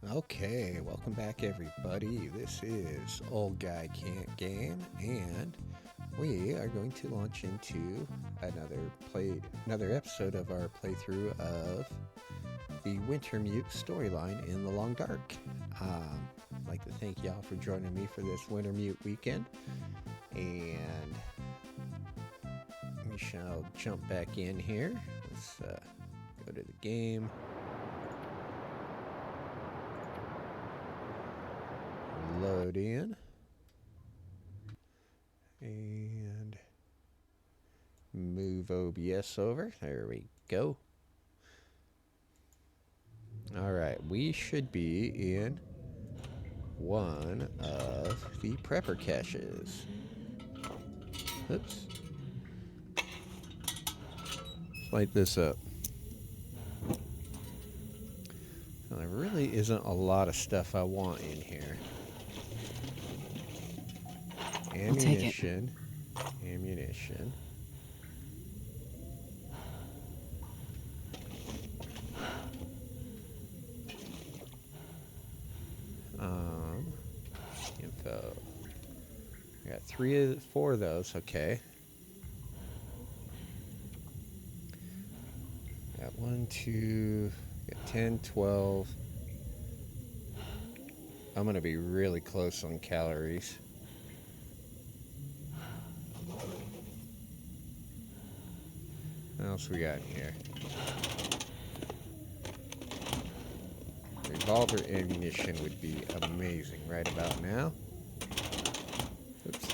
Okay, welcome back everybody. This is Old Guy Can't Game, and we are going to launch into another episode of our playthrough of the Wintermute storyline in the Long Dark. I'd like to thank y'all for joining me for this Wintermute weekend, and we shall jump back in here. Let's go to the game. Load in and move OBS over. There we go. Alright, we should be in one of the prepper caches. Oops. Light this up. Well, there really isn't a lot of stuff I want in here. Ammunition. Ammunition. Info. I got four of those, okay. Got 1, 2, got 10, 12. I'm gonna be really close on calories. What else we got in here? Revolver ammunition would be amazing right about now. Oops.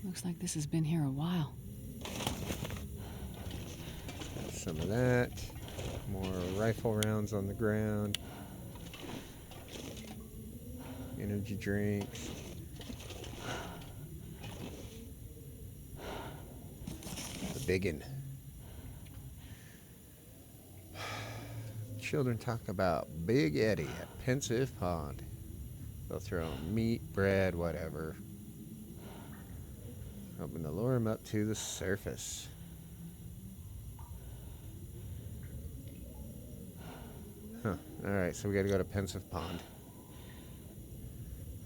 Looks like this has been here a while. Some of that. More rifle rounds on the ground. Energy drinks. The biggin. Children talk about Big Eddie at Pensive Pond. They'll throw him meat, bread, whatever. Hoping to lure him up to the surface. Huh. Alright, so we gotta go to Pensive Pond.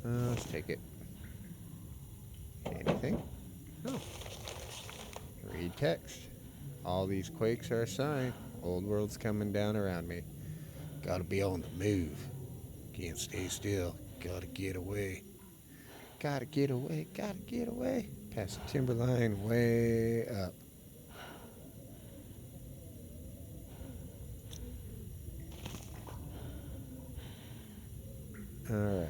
Let's take it. Anything? Oh. Read text. All these quakes are a sign. Old world's coming down around me. Gotta be on the move. Can't stay still. Gotta get away. Gotta get away. Gotta get away. Past the timberline way up. Alright.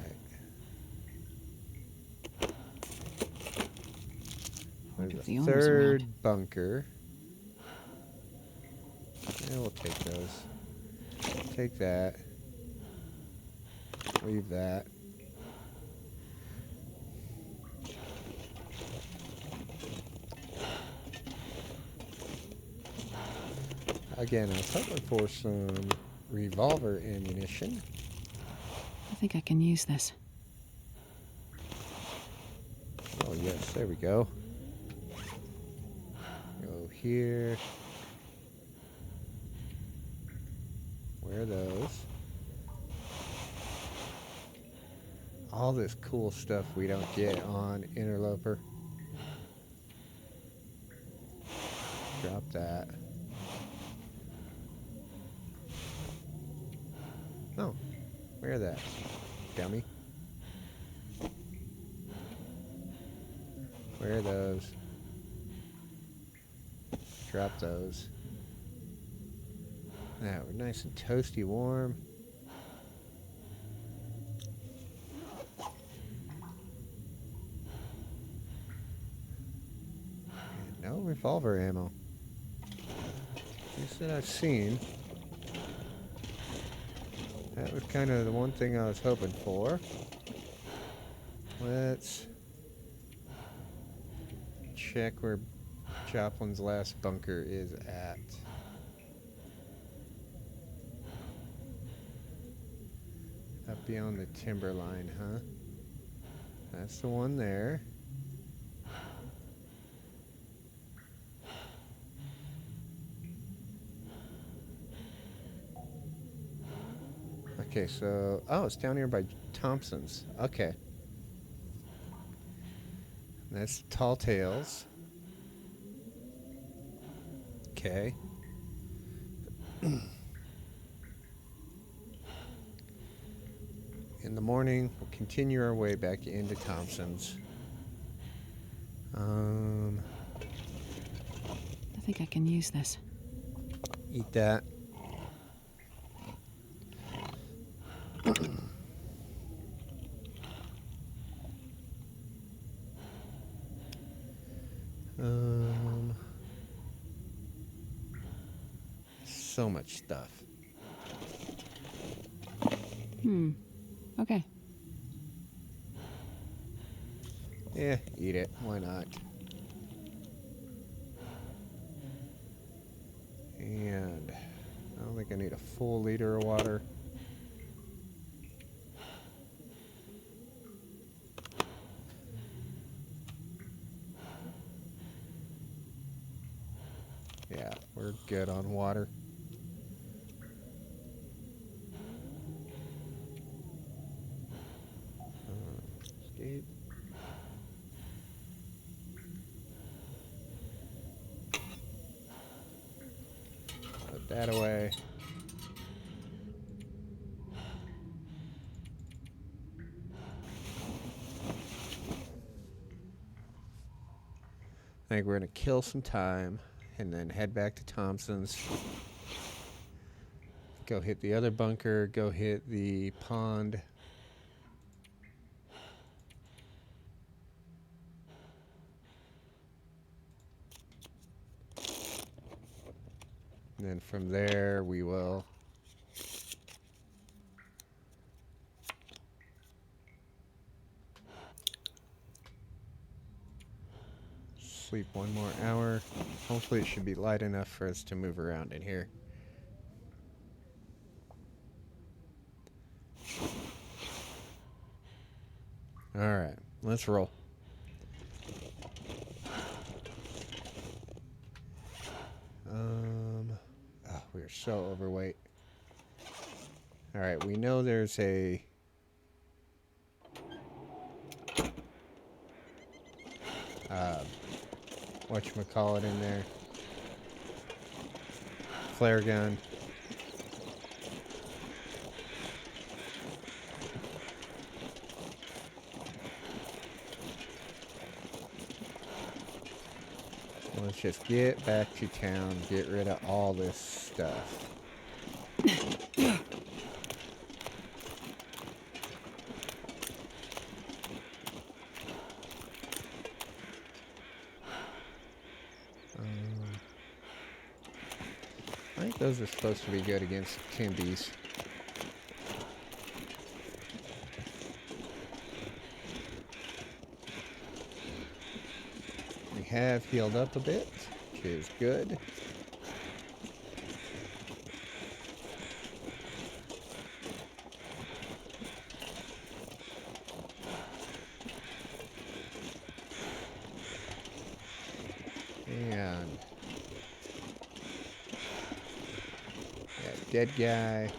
There's a third bunker. Yeah, we'll take those. Take that. Leave that. Again, I was hoping for some revolver ammunition. I think I can use this. Oh yes, there we go. Go here. Wear those. All this cool stuff we don't get on Interloper. Drop that. Oh, wear that, dummy. Wear those. Drop those. Now we're nice and toasty warm. And no revolver ammo. Least that I've seen. That was kind of the one thing I was hoping for. Let's check where Joplin's last bunker is at. Up beyond the timberline, huh? That's the one there. Okay, so... Oh, it's down here by Thompson's. Okay. That's Tall Tales. Okay. In the morning, we'll continue our way back into Thompson's. I think I can use this. Eat that. So much stuff. Okay. Yeah, eat it. Why not? And I don't think I need a full liter of water. Yeah, we're good on water. Escape. Put that away. I think we're going to kill some time and then head back to Thompson's. Go hit the other bunker. Go hit the pond. And then from there, we will sleep one more hour. Hopefully it should be light enough for us to move around in here. Alright, let's roll. Oh, we're so overweight. Alright, we know there's a... whatchamacallit in there. Flare gun. Let's just get back to town, get rid of all this stuff. I think those are supposed to be good against Timbies. We have healed up a bit, which is good. And dead guy.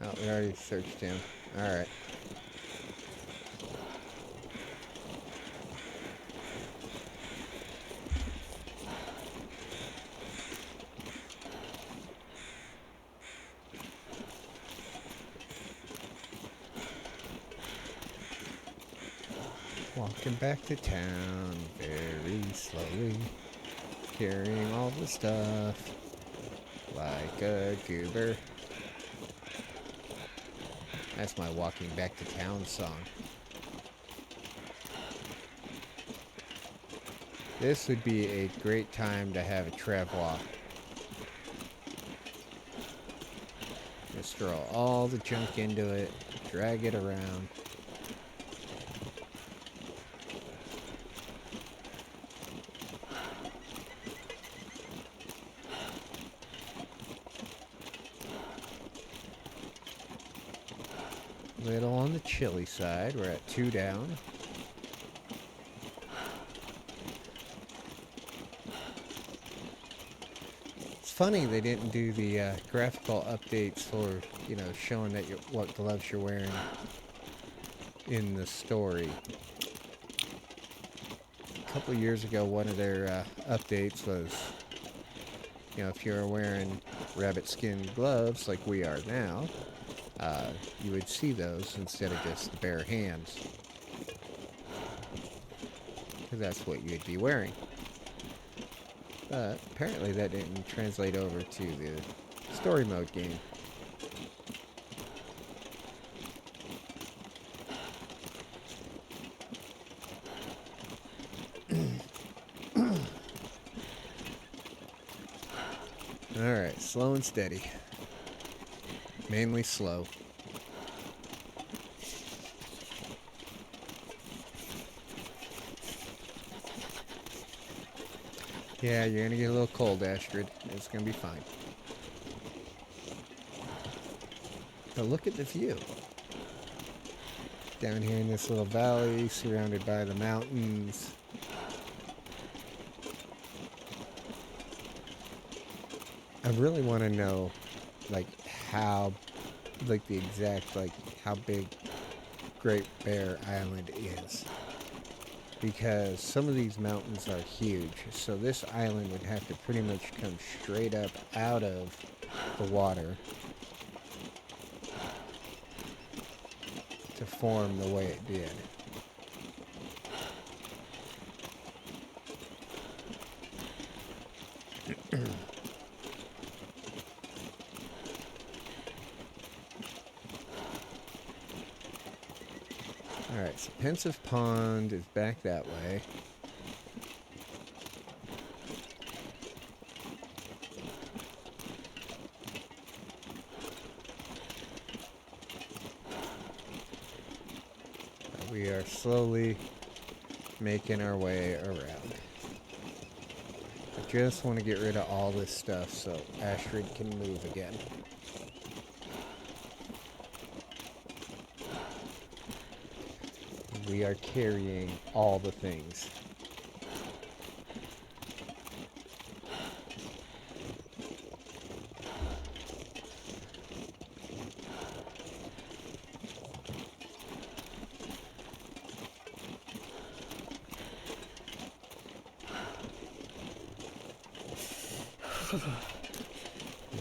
Oh, we already searched him. Alright. Walking back to town very slowly, carrying all the stuff like a goober. That's my walking back to town song. This would be a great time to have a travois. Just throw all the junk into it, drag it around. Little on the chilly side. We're at 2 down. It's funny they didn't do the graphical updates for, showing that what gloves you're wearing in the story. A couple of years ago, one of their updates was, if you were wearing rabbit skin gloves like we are now, you would see those instead of just the bare hands. Because that's what you'd be wearing. But apparently that didn't translate over to the story mode game. Alright, slow and steady. Mainly slow. Yeah, you're gonna get a little cold, Astrid. It's gonna be fine. But look at the view. Down here in this little valley, surrounded by the mountains. I really want to know, how, the exact, how big Great Bear Island is. Because some of these mountains are huge, so this island would have to pretty much come straight up out of the water to form the way it did. Alright, so Pensive Pond is back that way. We are slowly making our way around. I just want to get rid of all this stuff so Astrid can move again. We are carrying all the things.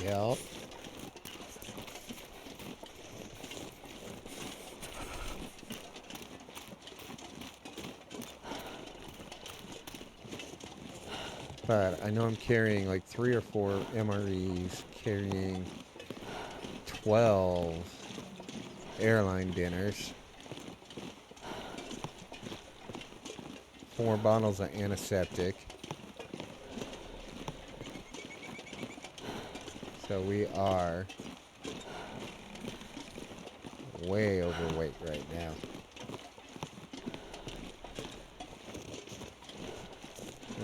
Yep. But I know I'm carrying 3 or 4 MREs, carrying 12 airline dinners, 4 bottles of antiseptic. So we are way overweight right now.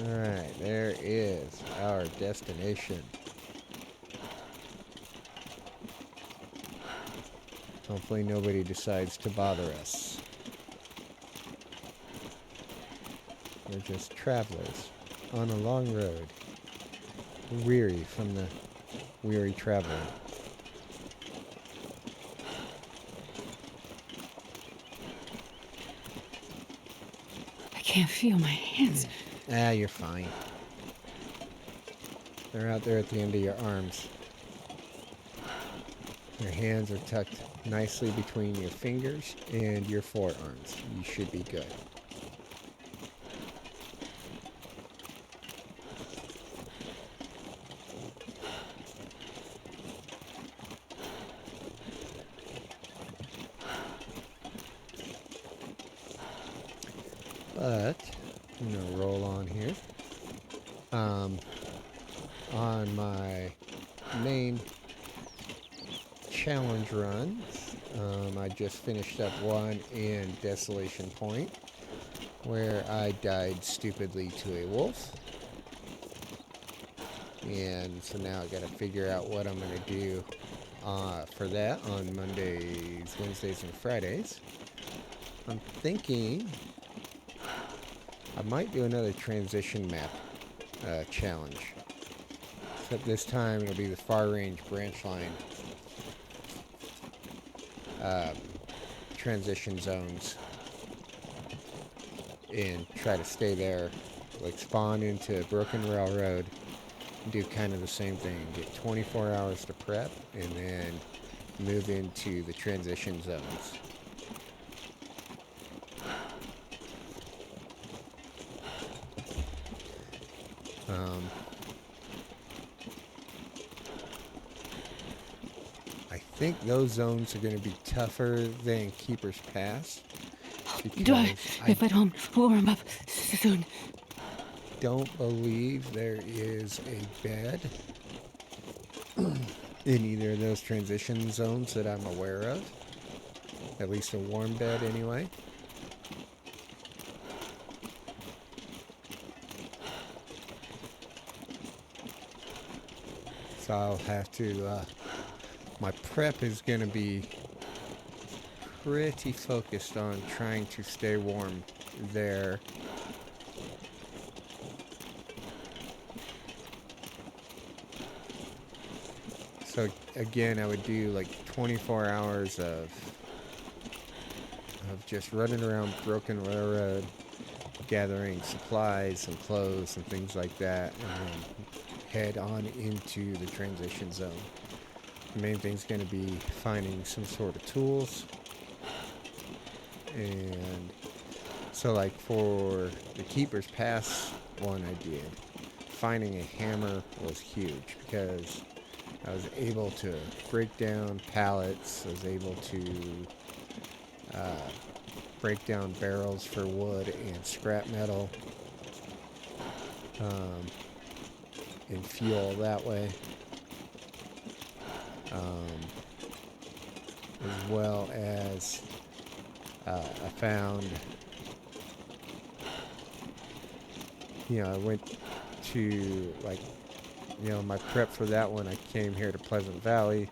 Alright, there is our destination. Hopefully nobody decides to bother us. We're just travelers on a long road, weary from the weary traveler. I can't feel my hands. You're fine. They're out there at the end of your arms. Your hands are tucked nicely between your fingers and your forearms. You should be good. But I'm going to roll on here. On my main challenge runs, I just finished up one in Desolation Point where I died stupidly to a wolf. And so now I got to figure out what I'm going to do for that on Mondays, Wednesdays, and Fridays. I'm thinking I might do another transition map challenge. Except this time it'll be the far range branch line transition zones. And try to stay there. Like spawn into Broken Railroad. Do kind of the same thing. Get 24 hours to prep and then move into the transition zones. I think those zones are going to be tougher than Keeper's Pass. If at home, warm up soon. Don't believe there is a bed in either of those transition zones that I'm aware of. At least a warm bed anyway. So I'll have to, my prep is going to be pretty focused on trying to stay warm there. So again, I would do like 24 hours of just running around Broken Railroad, gathering supplies and clothes and things like that, and then head on into the transition zone. The main thing's going to be finding some sort of tools. And so like for the Keeper's Pass one I did, finding a hammer was huge because I was able to break down pallets. I was able to break down barrels for wood and scrap metal and fuel that way. As well as I found, I went to my prep for that one. I came here to Pleasant Valley,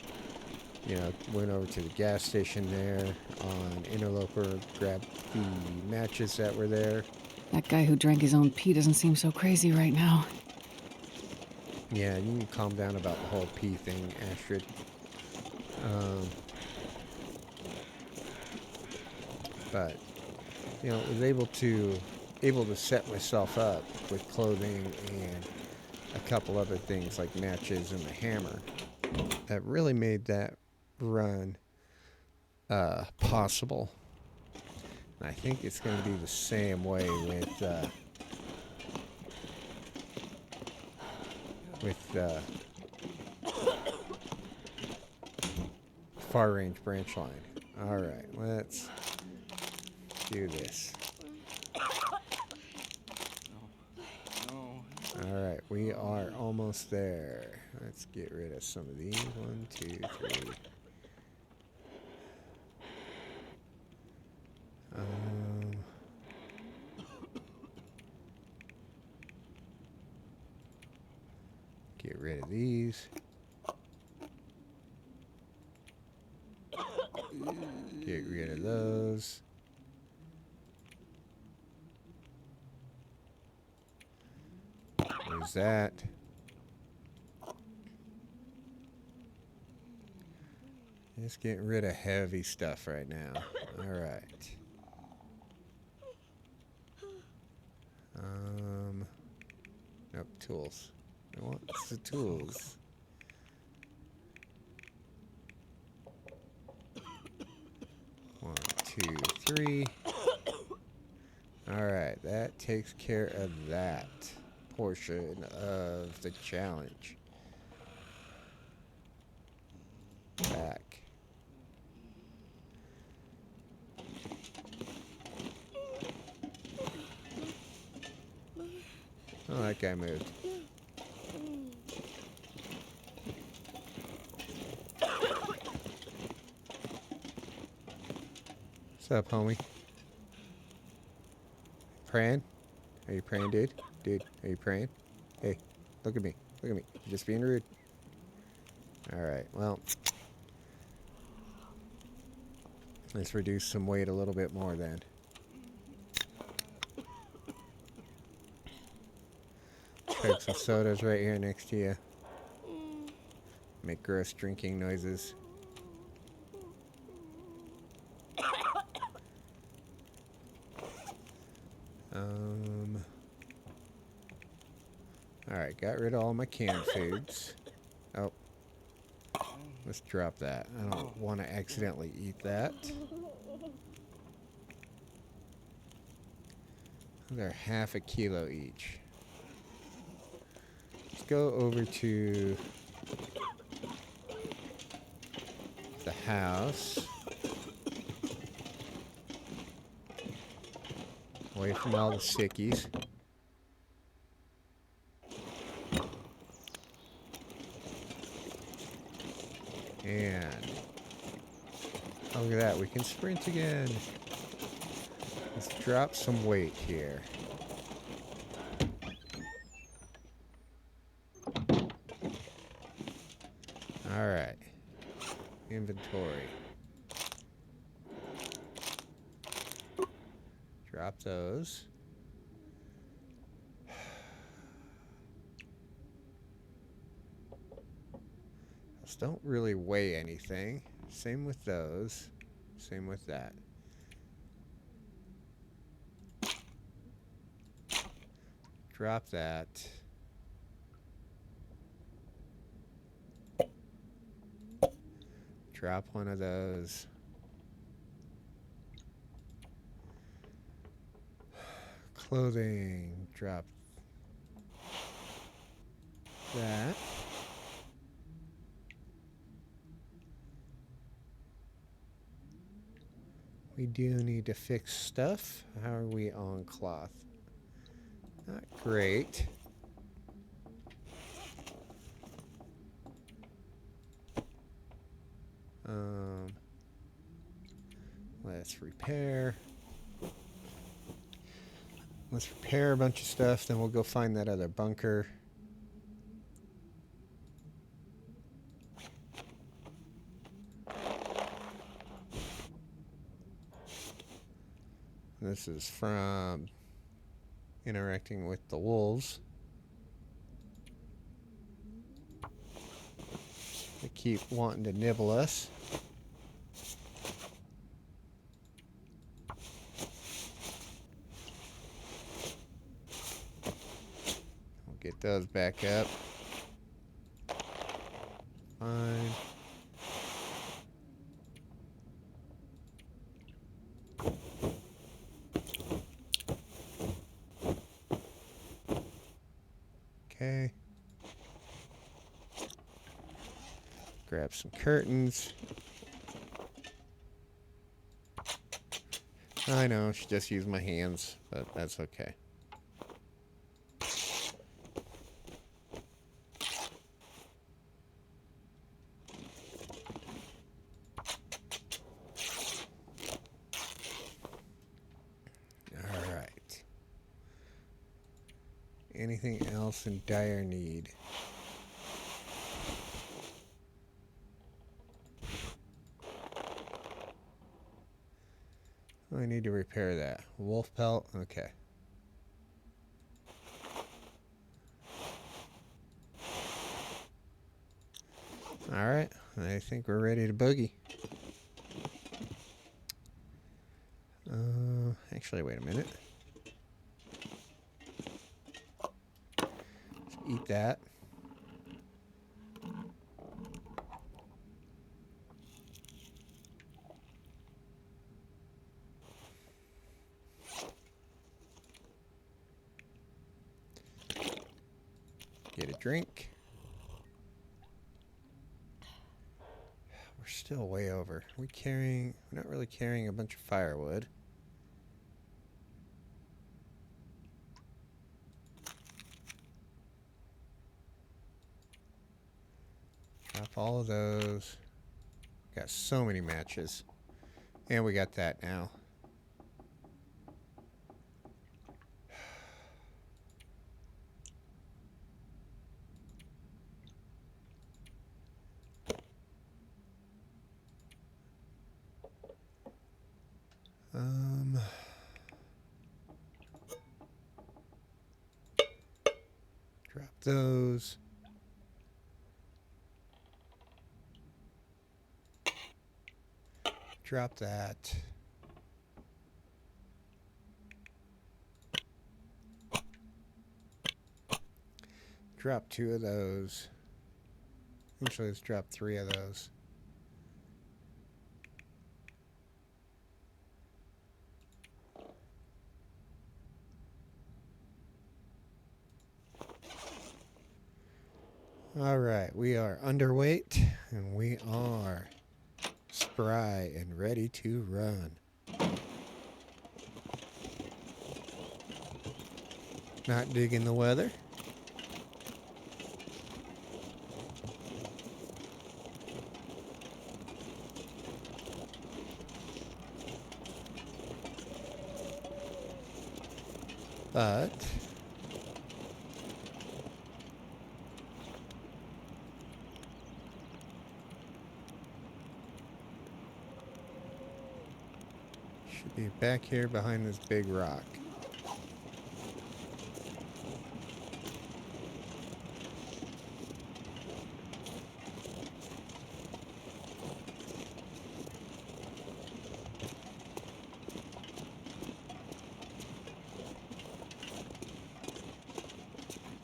went over to the gas station there on Interloper, grabbed the matches that were there. That guy who drank his own pee doesn't seem so crazy right now. Yeah, you can calm down about the whole pee thing, Astrid. But was able to set myself up with clothing and a couple other things like matches and the hammer that really made that run possible. And I think it's going to be the same way with far range branch line. All right, let's do this. All right, we are almost there. Let's get rid of some of these. 1, 2, 3. Get rid of these. Get rid of those. There's that. Just getting rid of heavy stuff right now. All right. Nope, tools. I want the tools. One, two, three. All right, that takes care of that portion of the challenge. Back. Oh, that guy moved. What's up, homie? Praying? Are you praying, dude? Dude, are you praying? Hey, look at me. Look at me. You're just being rude. Alright, well. Let's reduce some weight a little bit more then. Chug some sodas right here next to you. make gross drinking noises. Alright, got rid of all my canned foods. Oh. Let's drop that. I don't want to accidentally eat that. They're half a kilo each. Let's go over to the house. Away from all the sickies. And oh, look at that, we can sprint again. Let's drop some weight here. Alright. Inventory. Drop those. Those don't really weigh anything. Same with those. Same with that. Drop that. Drop one of those. Clothing. Drop that. We do need to fix stuff. How are we on cloth? Not great. Let's repair. Let's repair a bunch of stuff, then we'll go find that other bunker. This is from interacting with the wolves. They keep wanting to nibble us. We'll get those back up. Fine. Okay. Grab some curtains. I know, she just used my hands, but that's okay. Alright. Anything else in dire need? I need to repair that. Wolf pelt? Okay. Alright, I think we're ready to boogie. Actually, wait a minute. Let's eat that. Get a drink. We're still way over. We're not really carrying a bunch of firewood. Drop all of those. Got so many matches. And we got that now. Drop those. drop that. Drop 2 of those. Actually, let's drop 3 of those. Alright, we are underweight, and we are spry and ready to run. Not digging the weather. But should be back here behind this big rock.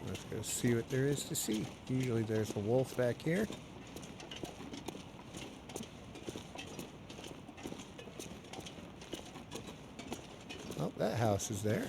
Let's go see what there is to see. Usually there's a wolf back here. Oh, that house is there.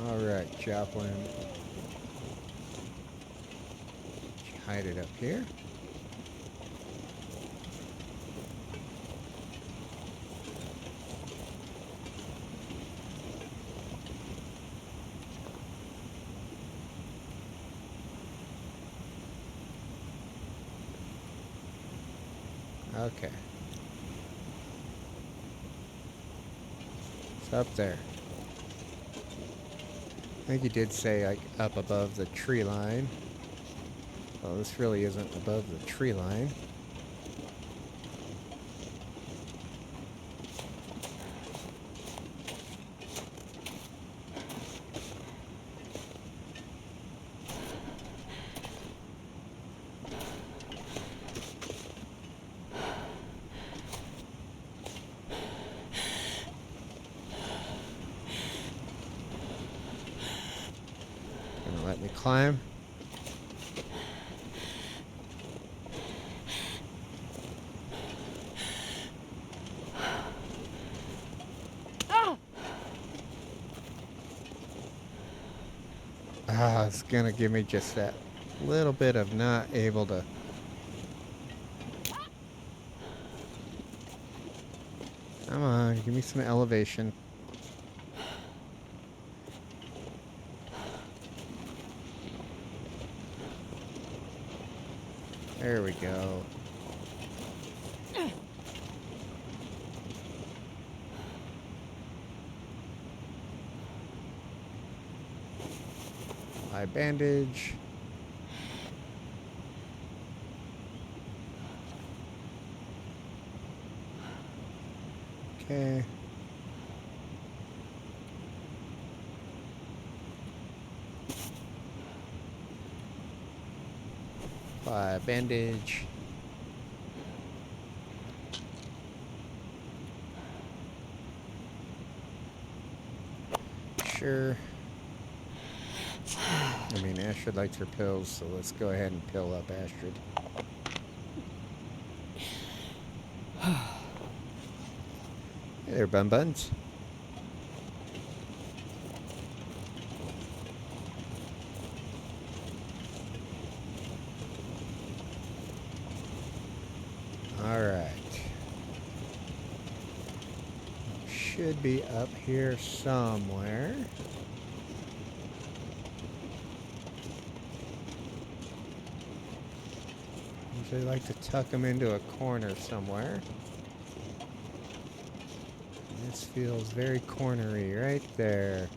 All right, Joplin. Hide it up here. Okay. It's up there. I think he did say like up above the tree line. Well, this really isn't above the tree line. Gonna let me climb. It's gonna give me just that little bit of not able to. Come on, give me some elevation. There we go. Eye bandage. Okay. Eye bandage. Sure. I mean, Astrid likes her pills, so let's go ahead and pill up Astrid. Hey there, Bun Buns. Alright. Should be up here somewhere. Usually like to tuck them into a corner somewhere. This feels very cornery right there.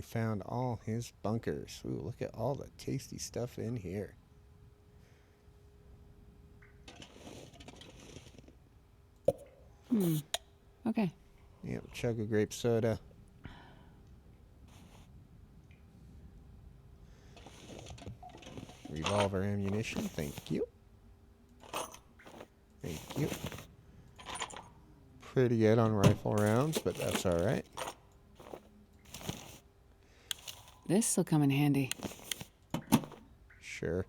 found all his bunkers. Ooh, look at all the tasty stuff in here. Okay. Yep, chug of grape soda. Revolver ammunition, thank you. Thank you. Pretty good on rifle rounds, but that's alright. This'll come in handy. Sure.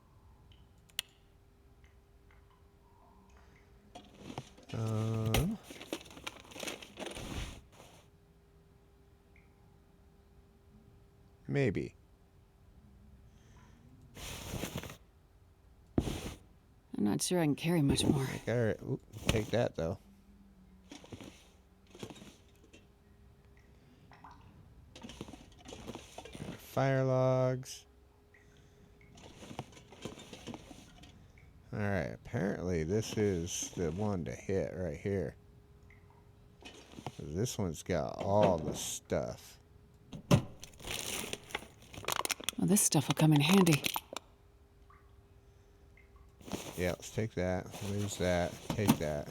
Maybe. I'm not sure I can carry much more. Alright, take that though. Fire logs. Alright, apparently this is the one to hit right here. This one's got all the stuff. Well, this stuff will come in handy. Yeah, let's take that. Lose that. Take that.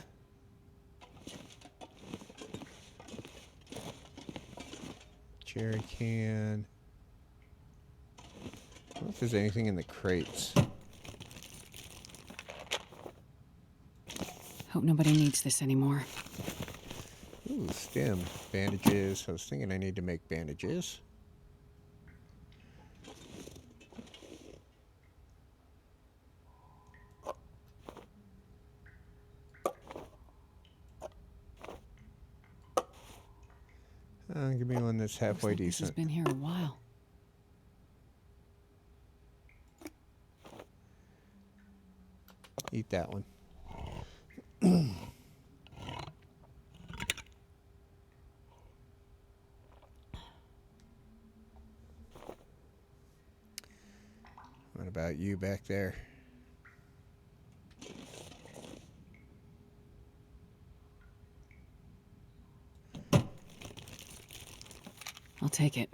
Jerry can. I don't know if there's anything in the crates. Hope nobody needs this anymore. Ooh, stem. Bandages. I was thinking I need to make bandages. Give me one that's halfway Looks like decent. This has been here a while. Eat that one. What about you back there? I'll take it.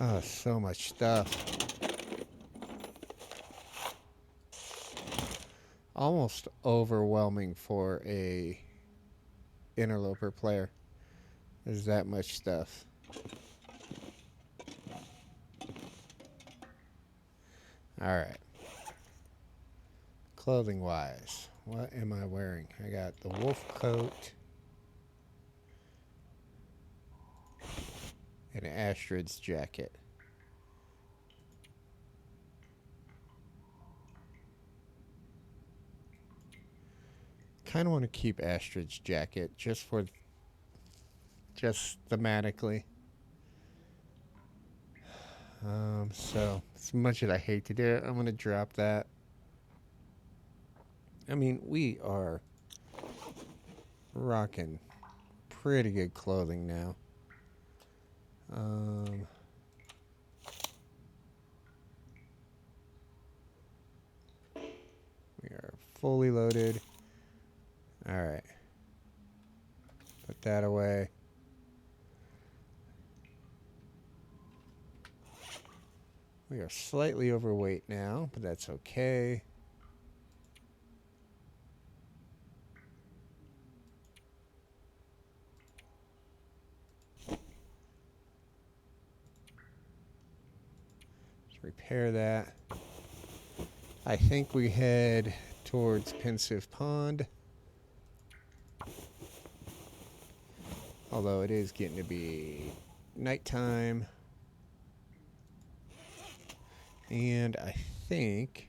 Oh, so much stuff. Almost overwhelming for a interloper player. There's that much stuff. Alright. Clothing wise, what am I wearing? I got the wolf coat and Astrid's jacket. Kind of want to keep Astrid's jacket just thematically. So as much as I hate to do it, I'm gonna drop that. I mean, we are rocking pretty good clothing now. We are fully loaded. Alright. Put that away. We are slightly overweight now, but that's okay. Let's repair that. I think we head towards Pensive Pond. Although it is getting to be nighttime. And I think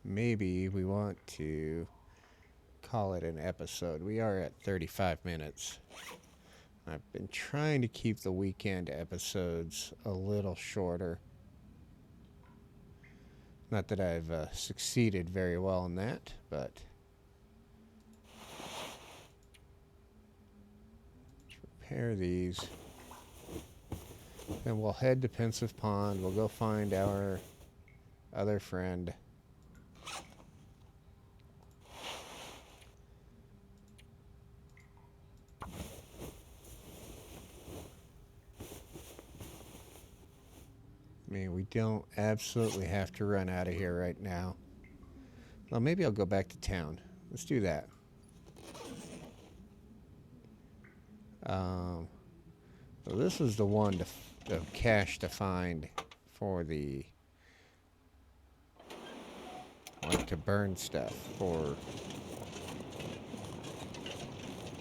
maybe we want to call it an episode. We are at 35 minutes. I've been trying to keep the weekend episodes a little shorter. Not that I've succeeded very well in that, but let's repair these. Then we'll head to Pensive Pond. We'll go find our other friend. I mean, we don't absolutely have to run out of here right now. Well, maybe I'll go back to town. Let's do that. So this is the one the cache to find for the like to burn stuff for.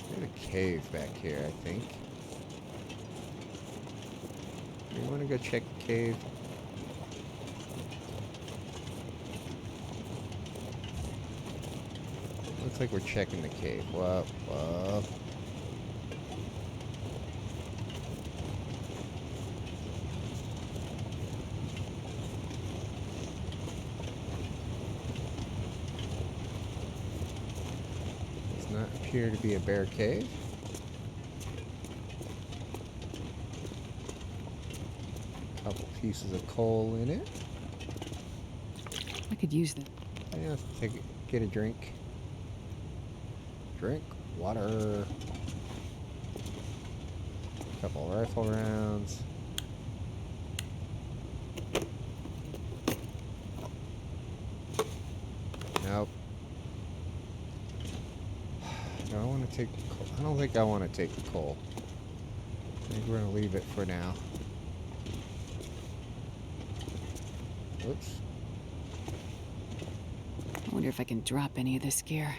There's a cave back here, I think. You want to go check the cave? Looks like we're checking the cave. Whoa, whoa. Does not appear to be a bear cave. Couple pieces of coal in it. I could use them. Yeah, get a drink. Drink water. Couple rifle rounds. Nope. Do I want to take the coal? I don't think I want to take the coal. I think we're going to leave it for now. Oops. I wonder if I can drop any of this gear.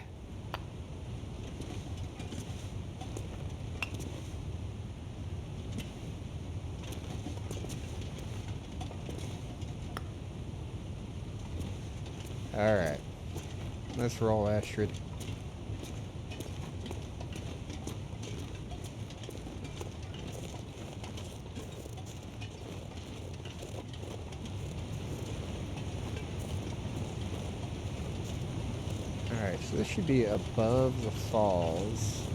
Alright. Let's roll, Astrid. Alright, so this should be above the falls.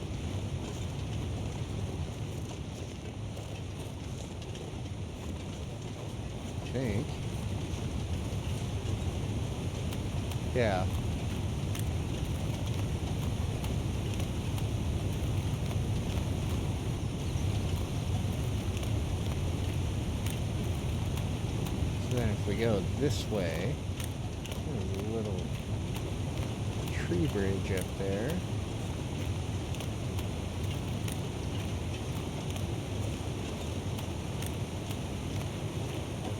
I think. Yeah. So then if we go this way, there's a little tree bridge up there.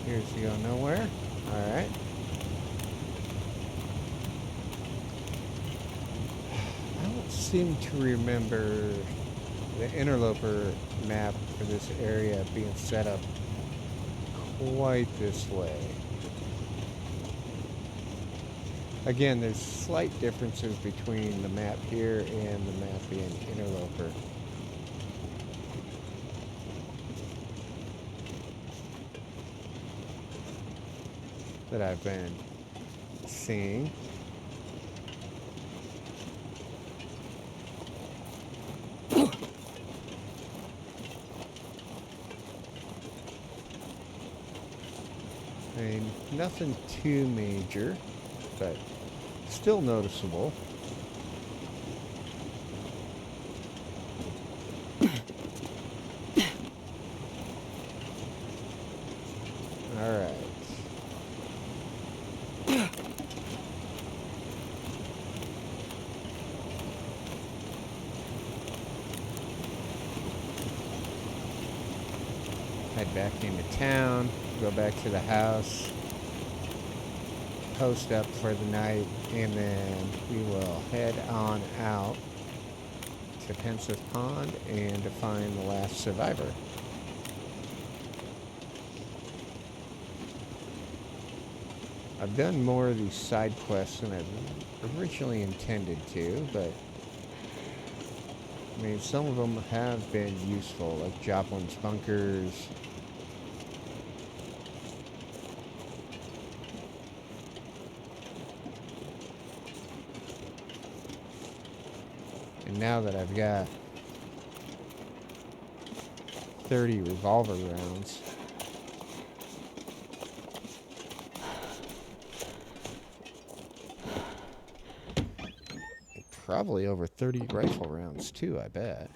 Appears to go nowhere. Alright. Seem to remember the interloper map for this area being set up quite this way. Again, there's slight differences between the map here and the map in interloper. That I've been seeing. I mean, nothing too major, but still noticeable. Alright. Head back into town. Go back to the house, post up for the night, and then we will head on out to Pensive Pond and to find the last survivor. I've done more of these side quests than I originally intended to, but I mean, some of them have been useful, like Joplin's Bunkers. And now that I've got 30 revolver rounds, probably over 30 rifle rounds too, I bet.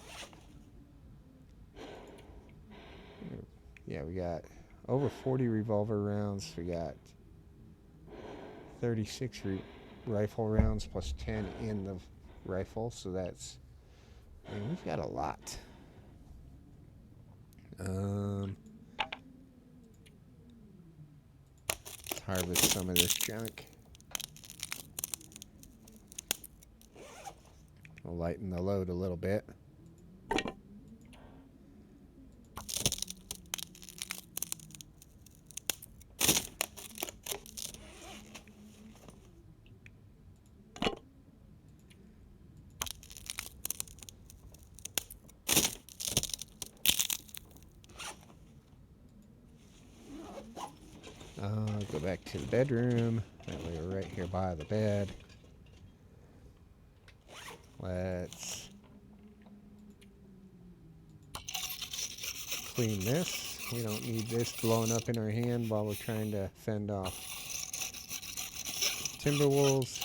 Yeah, we got over 40 revolver rounds. We got 36 rifle rounds plus 10 in the rifle. So that's, I mean, we've got a lot. Let's harvest some of this junk. We'll lighten the load a little bit. Go back to the bedroom. That way we're right here by the bed. Let's clean this. We don't need this blowing up in our hand while we're trying to fend off timber wolves.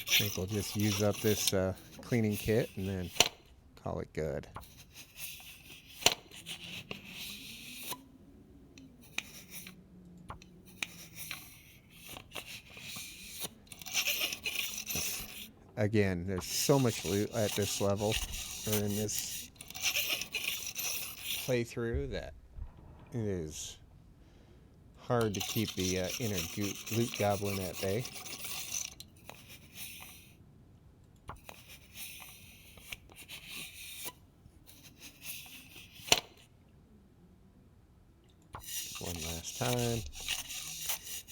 I think we'll just use up this cleaning kit and then call it good. Again, there's so much loot at this level, or in this playthrough, that it is hard to keep the inner loot goblin at bay. One last time.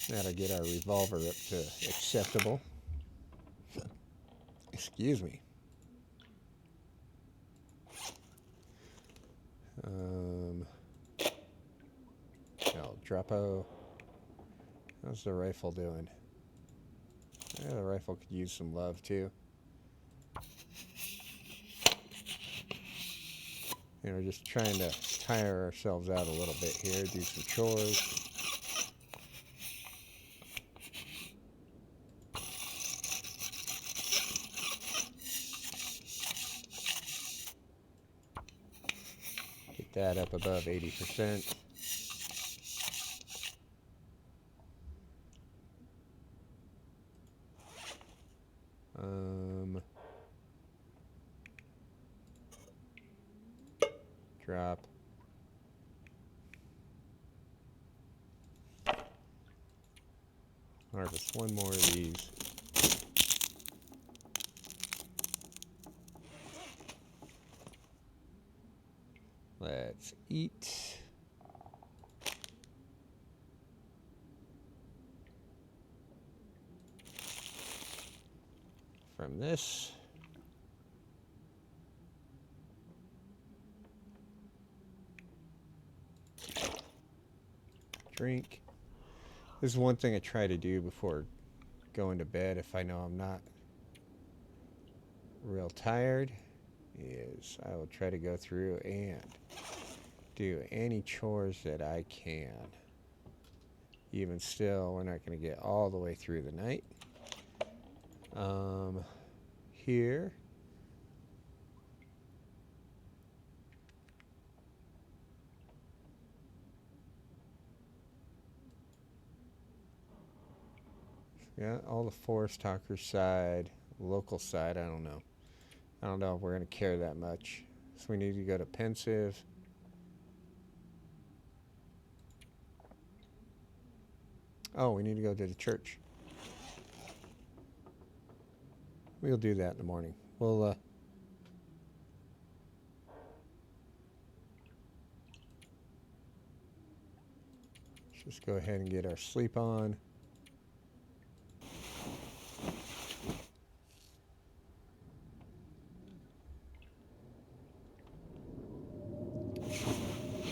That'll get our revolver up to acceptable. Excuse me. El Drapo. How's the rifle doing? Yeah, the rifle could use some love too. You know, just trying to tire ourselves out a little bit here, do some chores. Get that up above 80%. Drop. Harvest one more of these. Let's eat. From this. Drink. This is one thing I try to do before going to bed if I know I'm not real tired, is I will try to go through and do any chores that I can. Even still, we're not going to get all the way through the night. Here. Yeah, all the forest talker side, local side, I don't know. I don't know if we're going to care that much. So we need to go to pensive. Oh, we need to go to the church. We'll do that in the morning. We'll just go ahead and get our sleep on.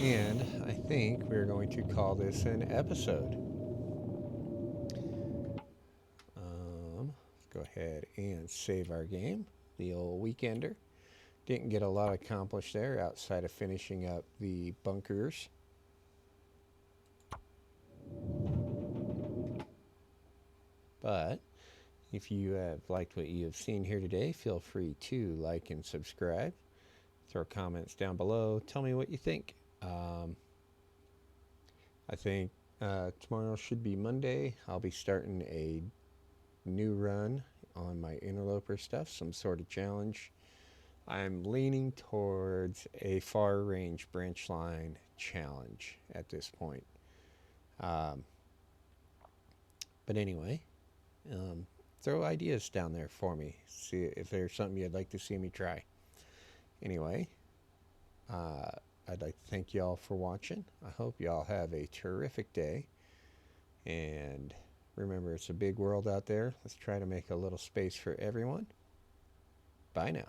And I think we're going to call this an episode. Let's go ahead and save our game, the old weekender. Didn't get a lot accomplished there outside of finishing up the bunkers. But if you have liked what you have seen here today, feel free to like and subscribe. Throw comments down below. Tell me what you think. I think tomorrow should be Monday. I'll be starting a new run on my interloper stuff, some sort of challenge. I'm leaning towards a far range branch line challenge at this point. But anyway, throw ideas down there for me. See if there's something you'd like to see me try. Anyway, I'd like to thank y'all for watching. I hope y'all have a terrific day. And remember, it's a big world out there. Let's try to make a little space for everyone. Bye now.